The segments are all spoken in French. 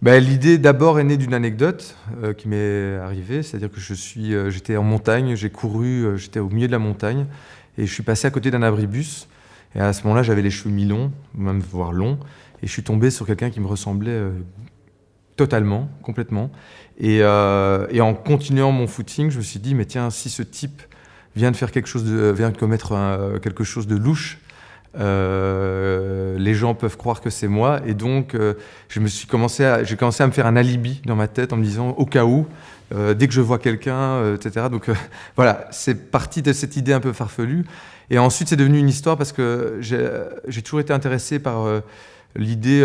Bah, l'idée d'abord est née d'une anecdote qui m'est arrivée, c'est-à-dire que j'étais en montagne, j'ai couru, j'étais au milieu de la montagne et je suis passé à côté d'un abribus. Et à ce moment-là, j'avais les cheveux mi-longs, même voire longs, et je suis tombé sur quelqu'un qui me ressemblait totalement, complètement. Et en continuant mon footing, je me suis dit, mais tiens, si ce type vient de commettre quelque chose de louche, les gens peuvent croire que c'est moi, et donc j'ai commencé à me faire un alibi dans ma tête en me disant au cas où, dès que je vois quelqu'un, etc. Donc voilà, c'est parti de cette idée un peu farfelue. Et ensuite, c'est devenu une histoire parce que j'ai toujours été intéressé par l'idée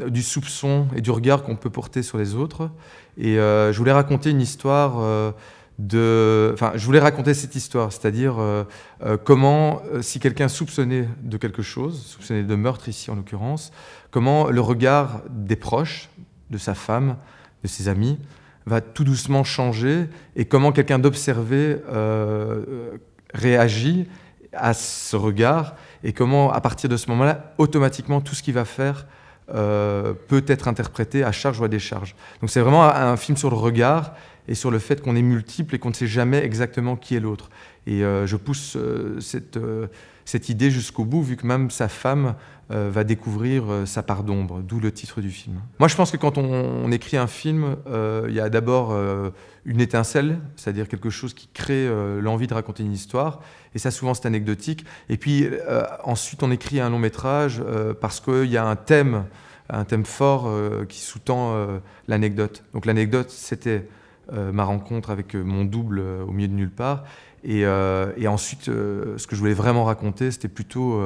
du soupçon et du regard qu'on peut porter sur les autres. Et je voulais raconter une histoire je voulais raconter cette histoire, c'est-à-dire comment, si quelqu'un soupçonnait de quelque chose, soupçonnait de meurtre ici en l'occurrence, comment le regard des proches, de sa femme, de ses amis, va tout doucement changer, et comment quelqu'un d'observé réagit à ce regard, et comment, à partir de ce moment-là, automatiquement, tout ce qu'il va faire peut être interprété à charge ou à décharge. Donc c'est vraiment un film sur le regard et sur le fait qu'on est multiple et qu'on ne sait jamais exactement qui est l'autre. Et je pousse cette idée jusqu'au bout, vu que même sa femme va découvrir sa part d'ombre, d'où le titre du film. Moi, je pense que quand on écrit un film, il y a d'abord une étincelle, c'est-à-dire quelque chose qui crée l'envie de raconter une histoire, et ça, souvent, c'est anecdotique. Et puis, ensuite, on écrit un long métrage parce qu'il y a un thème fort qui sous-tend l'anecdote. Donc l'anecdote, c'était ma rencontre avec mon double au milieu de nulle part. Et ensuite, ce que je voulais vraiment raconter, c'était plutôt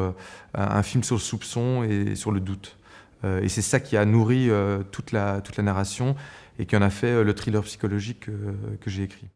un film sur le soupçon et sur le doute. Et c'est ça qui a nourri toute la narration et qui en a fait le thriller psychologique que j'ai écrit.